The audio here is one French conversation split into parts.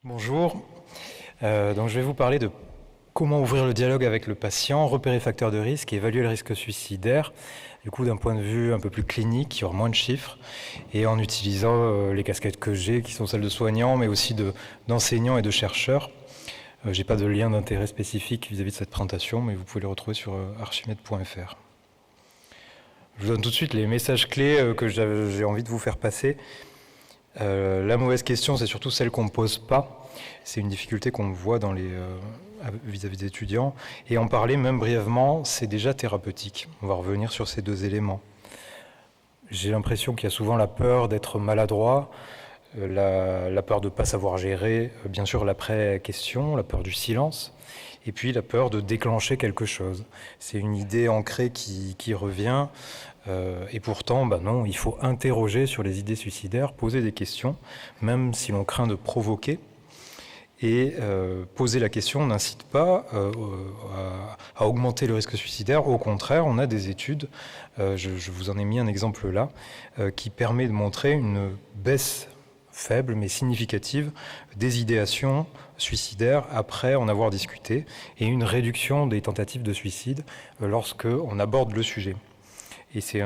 Bonjour, donc je vais vous parler de comment ouvrir le dialogue avec le patient, repérer facteurs de risque et évaluer le risque suicidaire, du coup d'un point de vue un peu plus clinique, qui aura moins de chiffres, et en utilisant les casquettes que j'ai, qui sont celles de soignants, mais aussi d'enseignants et de chercheurs. J'ai pas de lien d'intérêt spécifique vis-à-vis de cette présentation, mais vous pouvez les retrouver sur archimède.fr. Je vous donne tout de suite les messages clés que j'ai envie de vous faire passer. La mauvaise question, c'est surtout celle qu'on ne pose pas. C'est une difficulté qu'on voit vis-à-vis des étudiants. Et en parler même brièvement, c'est déjà thérapeutique. On va revenir sur ces deux éléments. J'ai l'impression qu'il y a souvent la peur d'être maladroit, la peur de ne pas savoir gérer, bien sûr l'après-question, la peur du silence, et puis la peur de déclencher quelque chose. C'est une idée ancrée qui revient. Et pourtant, non, il faut interroger sur les idées suicidaires, poser des questions, même si l'on craint de provoquer. Et poser la question n'incite pas à augmenter le risque suicidaire. Au contraire, on a des études, je vous en ai mis un exemple là, qui permet de montrer une baisse faible mais significative des idéations suicidaires après en avoir discuté, et une réduction des tentatives de suicide lorsqu'on aborde le sujet. Et c'est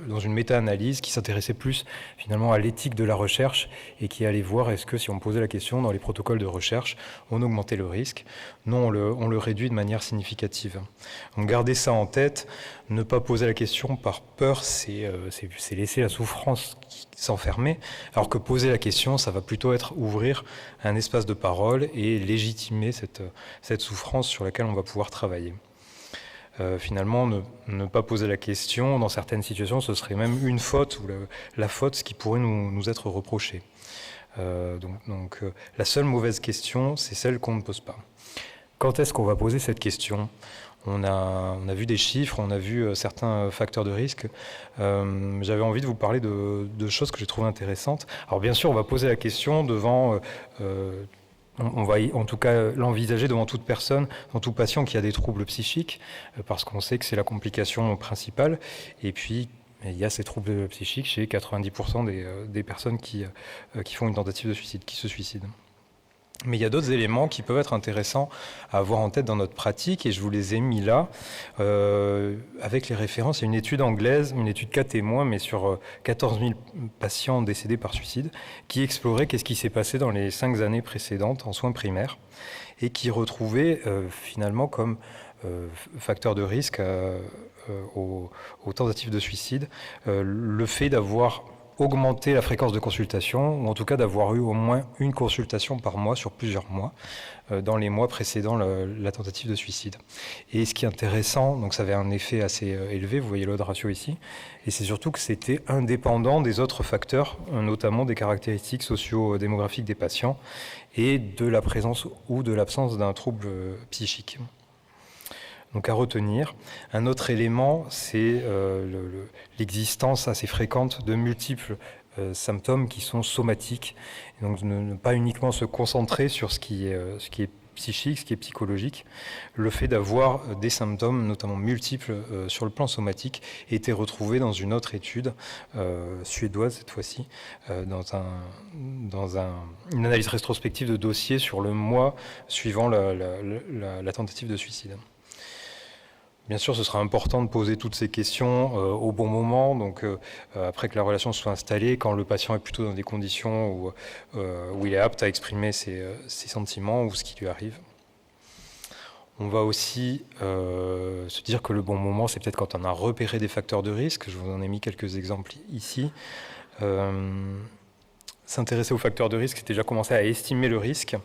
dans une méta-analyse qui s'intéressait plus finalement à l'éthique de la recherche et qui allait voir est-ce que si on posait la question dans les protocoles de recherche, on augmentait le risque. Non, on le réduit de manière significative. Donc gardez ça en tête, ne pas poser la question par peur, c'est laisser la souffrance s'enfermer, alors que poser la question, ça va plutôt être ouvrir un espace de parole et légitimer cette souffrance sur laquelle on va pouvoir travailler. Finalement, ne pas poser la question, dans certaines situations, ce serait même une faute, ou la faute, ce qui pourrait nous être reproché. Donc, la seule mauvaise question, c'est celle qu'on ne pose pas. Quand est-ce qu'on va poser cette question ? On a vu des chiffres, on a vu certains facteurs de risque. J'avais envie de vous parler de choses que j'ai trouvées intéressantes. Alors bien sûr, on va poser la question devant... on va en tout cas l'envisager devant toute personne, devant tout patient qui a des troubles psychiques, parce qu'on sait que c'est la complication principale. Et puis, il y a ces troubles psychiques chez 90% des personnes qui font une tentative de suicide, qui se suicident. Mais il y a d'autres éléments qui peuvent être intéressants à avoir en tête dans notre pratique, et je vous les ai mis là, avec les références. Il y a une étude anglaise, une étude cas témoins, mais sur 14 000 patients décédés par suicide, qui explorait qu'est-ce qui s'est passé dans les 5 années précédentes en soins primaires, et qui retrouvait finalement comme facteur de risque aux tentatives de suicide le fait d'avoir augmenter la fréquence de consultation, ou en tout cas d'avoir eu au moins une consultation par mois sur plusieurs mois, dans les mois précédant la tentative de suicide. Et ce qui est intéressant, donc ça avait un effet assez élevé, vous voyez l'odd ratio ici, et c'est surtout que c'était indépendant des autres facteurs, notamment des caractéristiques socio-démographiques des patients, et de la présence ou de l'absence d'un trouble psychique. Donc à retenir. Un autre élément, c'est l'existence assez fréquente de multiples symptômes qui sont somatiques. Et donc ne pas uniquement se concentrer sur ce qui est psychique, ce qui est psychologique. Le fait d'avoir des symptômes, notamment multiples, sur le plan somatique, était retrouvé dans une autre étude suédoise cette fois-ci, dans une analyse rétrospective de dossiers sur le mois suivant la tentative de suicide. Bien sûr, ce sera important de poser toutes ces questions au bon moment, donc après que la relation soit installée, quand le patient est plutôt dans des conditions où il est apte à exprimer ses sentiments ou ce qui lui arrive. On va aussi se dire que le bon moment, c'est peut-être quand on a repéré des facteurs de risque. Je vous en ai mis quelques exemples ici. S'intéresser aux facteurs de risque, c'est déjà commencer à estimer le risque.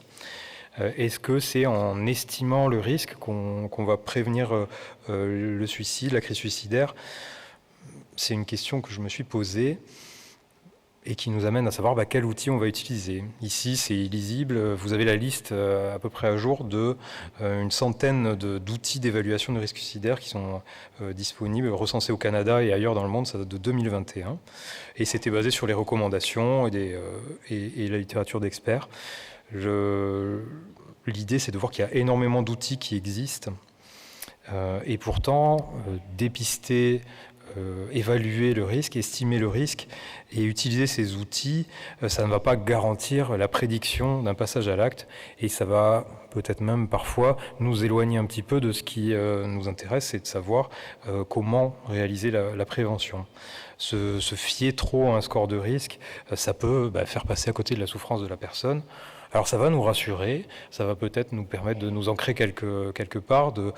Est-ce que c'est en estimant le risque qu'on va prévenir le suicide, la crise suicidaire ? C'est une question que je me suis posée et qui nous amène à savoir quel outil on va utiliser. Ici, c'est lisible. Vous avez la liste à peu près à jour d'une centaine d'outils d'évaluation de risque suicidaire qui sont disponibles, recensés au Canada et ailleurs dans le monde. Ça date de 2021. Et c'était basé sur les recommandations et la littérature d'experts. L'idée, c'est de voir qu'il y a énormément d'outils qui existent et pourtant dépister évaluer le risque, estimer le risque et utiliser ces outils, ça ne va pas garantir la prédiction d'un passage à l'acte et ça va peut-être même parfois nous éloigner un petit peu de ce qui nous intéresse, c'est de savoir comment réaliser la prévention. Se fier trop à un score de risque, ça peut faire passer à côté de la souffrance de la personne. Alors ça va nous rassurer, ça va peut-être nous permettre de nous ancrer quelque part, de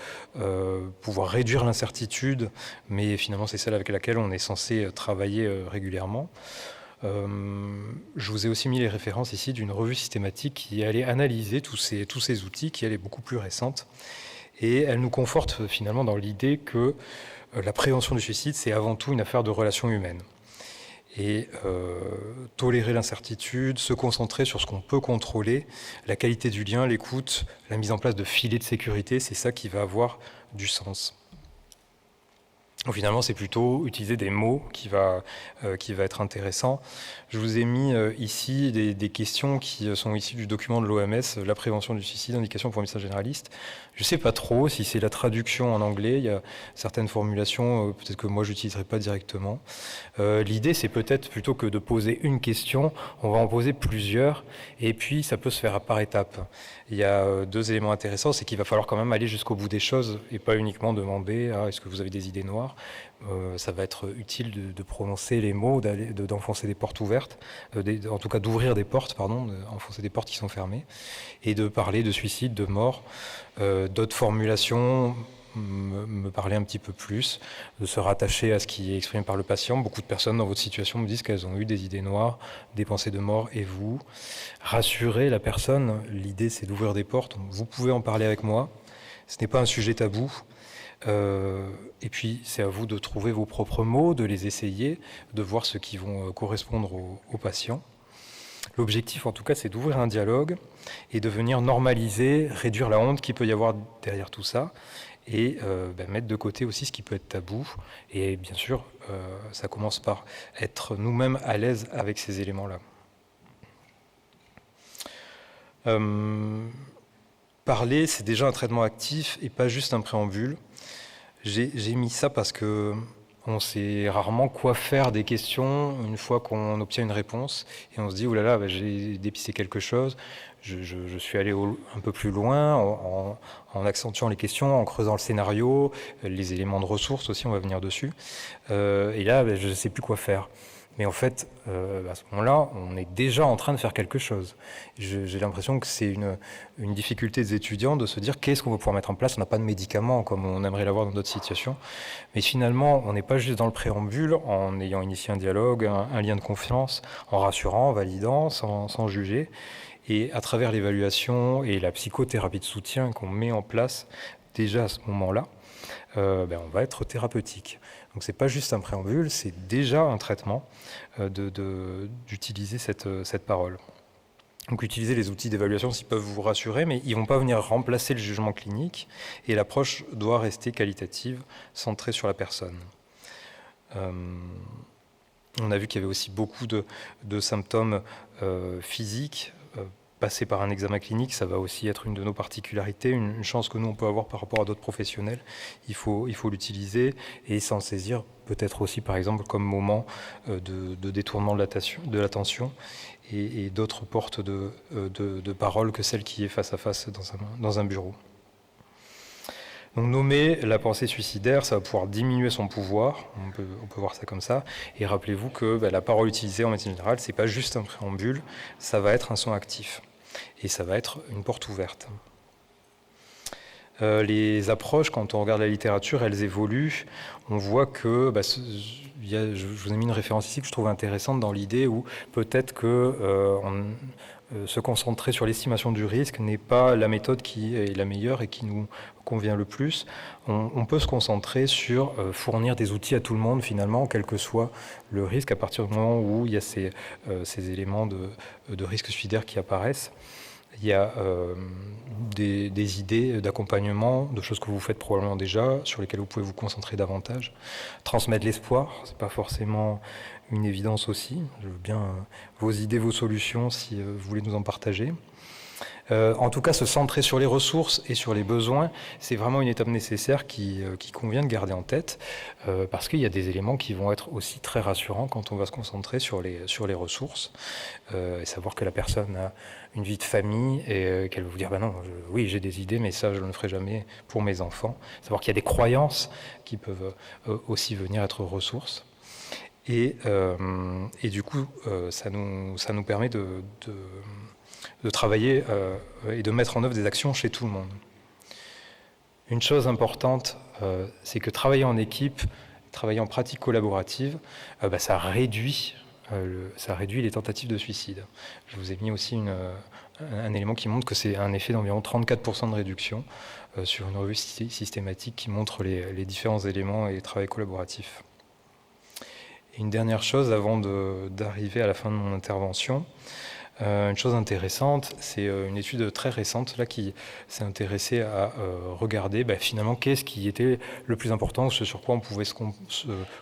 pouvoir réduire l'incertitude, mais finalement c'est celle avec laquelle on est censé travailler régulièrement. Je vous ai aussi mis les références ici d'une revue systématique qui allait analyser tous ces outils, qui elle est beaucoup plus récente, et elle nous conforte finalement dans l'idée que la prévention du suicide, c'est avant tout une affaire de relations humaines. Et tolérer l'incertitude, se concentrer sur ce qu'on peut contrôler, la qualité du lien, l'écoute, la mise en place de filets de sécurité, c'est ça qui va avoir du sens. Donc finalement, c'est plutôt utiliser des mots qui va être intéressant. Je vous ai mis ici des questions qui sont issues du document de l'OMS, la prévention du suicide, indication pour un médecin généraliste. Je ne sais pas trop si c'est la traduction en anglais. Il y a certaines formulations, peut-être que moi je n'utiliserai pas directement. L'idée, c'est peut-être plutôt que de poser une question, on va en poser plusieurs, et puis ça peut se faire par étapes. Il y a deux éléments intéressants, c'est qu'il va falloir quand même aller jusqu'au bout des choses, et pas uniquement demander est-ce que vous avez des idées noires. Ça va être utile de prononcer les mots, d'enfoncer des portes ouvertes, en tout cas d'ouvrir des portes, d'enfoncer des portes qui sont fermées, et de parler de suicide, de mort. D'autres formulations me parler un petit peu plus, de se rattacher à ce qui est exprimé par le patient. Beaucoup de personnes dans votre situation me disent qu'elles ont eu des idées noires, des pensées de mort, et vous. Rassurer la personne, l'idée c'est d'ouvrir des portes. Vous pouvez en parler avec moi, ce n'est pas un sujet tabou. Et puis c'est à vous de trouver vos propres mots, de les essayer, de voir ceux qui vont correspondre aux patients. L'objectif en tout cas c'est d'ouvrir un dialogue et de venir normaliser, réduire la honte qu'il peut y avoir derrière tout ça et mettre de côté aussi ce qui peut être tabou. Et bien sûr, ça commence par être nous-mêmes à l'aise avec ces éléments-là. Parler, c'est déjà un traitement actif et pas juste un préambule. J'ai mis ça parce que on sait rarement quoi faire des questions une fois qu'on obtient une réponse et on se dit « Oh là là, j'ai dépisté quelque chose, je suis allé un peu plus loin en accentuant les questions, en creusant le scénario, les éléments de ressources aussi, on va venir dessus. Et là, je ne sais plus quoi faire. » Mais en fait, à ce moment-là, on est déjà en train de faire quelque chose. J'ai l'impression que c'est une difficulté des étudiants de se dire qu'est-ce qu'on va pouvoir mettre en place. On n'a pas de médicaments comme on aimerait l'avoir dans d'autres situations. Mais finalement, on n'est pas juste dans le préambule en ayant initié un dialogue, un lien de confiance, en rassurant, en validant, sans juger. Et à travers l'évaluation et la psychothérapie de soutien qu'on met en place déjà à ce moment-là, on va être thérapeutique. Donc c'est pas juste un préambule, c'est déjà un traitement d'utiliser cette parole. Donc utiliser les outils d'évaluation s'ils peuvent vous rassurer, mais ils ne vont pas venir remplacer le jugement clinique et l'approche doit rester qualitative, centrée sur la personne. On a vu qu'il y avait aussi beaucoup de symptômes physiques. Passer par un examen clinique, ça va aussi être une de nos particularités, une chance que nous on peut avoir par rapport à d'autres professionnels. Il faut l'utiliser et s'en saisir peut-être aussi par exemple comme moment de détournement de l'attention et d'autres portes de parole que celle qui est face à face dans un bureau. Donc nommer la pensée suicidaire, ça va pouvoir diminuer son pouvoir, on peut voir ça comme ça, et rappelez-vous que la parole utilisée en médecine générale, c'est pas juste un préambule, ça va être un son actif, et ça va être une porte ouverte. Les approches, quand on regarde la littérature, elles évoluent, on voit que, je vous ai mis une référence ici que je trouve intéressante dans l'idée où peut-être que se concentrer sur l'estimation du risque n'est pas la méthode qui est la meilleure et qui nous convient le plus. On peut se concentrer sur fournir des outils à tout le monde finalement, quel que soit le risque, à partir du moment où il y a ces éléments de risque suicidaire qui apparaissent. Il y a des idées d'accompagnement, de choses que vous faites probablement déjà, sur lesquelles vous pouvez vous concentrer davantage. Transmettre l'espoir, c'est pas forcément une évidence aussi. Je veux bien vos idées, vos solutions, si vous voulez nous en partager. En tout cas, se centrer sur les ressources et sur les besoins, c'est vraiment une étape nécessaire qui convient de garder en tête, parce qu'il y a des éléments qui vont être aussi très rassurants quand on va se concentrer sur les ressources, et savoir que la personne a une vie de famille et qu'elle va vous dire bah non, oui j'ai des idées mais ça je ne le ferai jamais pour mes enfants. Savoir qu'il y a des croyances qui peuvent aussi venir être ressources. Et du coup, ça nous permet de travailler et de mettre en œuvre des actions chez tout le monde. Une chose importante, c'est que travailler en équipe, travailler en pratique collaborative, ça réduit les tentatives de suicide. Je vous ai mis aussi un élément qui montre que c'est un effet d'environ 34% de réduction sur une revue systématique qui montre les différents éléments et le travail collaboratif. Et une dernière chose avant d'arriver à la fin de mon intervention. Une chose intéressante, c'est une étude très récente là, qui s'est intéressée à regarder finalement qu'est-ce qui était le plus important, ce sur quoi on pouvait se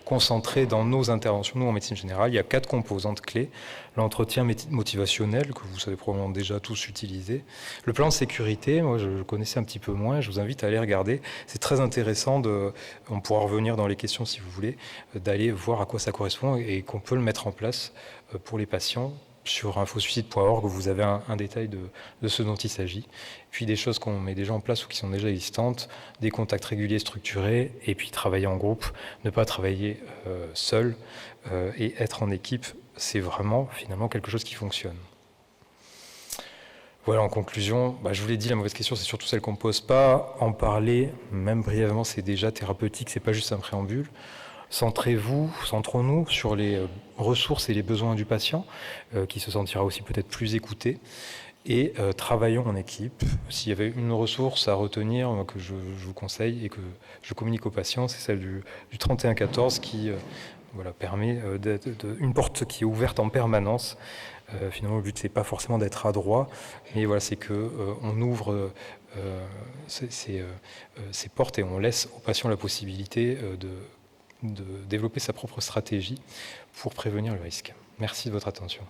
concentrer dans nos interventions. Nous, en médecine générale, il y a 4 composantes clés. L'entretien motivationnel, que vous savez probablement déjà tous utiliser. Le plan de sécurité, moi je le connaissais un petit peu moins, je vous invite à aller regarder. C'est très intéressant, on pourra revenir dans les questions si vous voulez, d'aller voir à quoi ça correspond et qu'on peut le mettre en place pour les patients. Sur infosuicide.org, vous avez un détail de ce dont il s'agit. Puis des choses qu'on met déjà en place ou qui sont déjà existantes, des contacts réguliers structurés, et puis travailler en groupe, ne pas travailler seul et être en équipe, c'est vraiment finalement quelque chose qui fonctionne. Voilà, en conclusion, je vous l'ai dit, la mauvaise question, c'est surtout celle qu'on ne pose pas. En parler, même brièvement, c'est déjà thérapeutique, c'est pas juste un préambule. Centrons-nous sur les ressources et les besoins du patient, qui se sentira aussi peut-être plus écouté, et travaillons en équipe. S'il y avait une ressource à retenir que je vous conseille et que je communique aux patients, c'est celle du 3114 qui permet une porte qui est ouverte en permanence. Finalement, le but, c'est pas forcément d'être adroit, mais c'est qu'on ouvre ces portes et on laisse aux patients la possibilité de développer sa propre stratégie pour prévenir le risque. Merci de votre attention.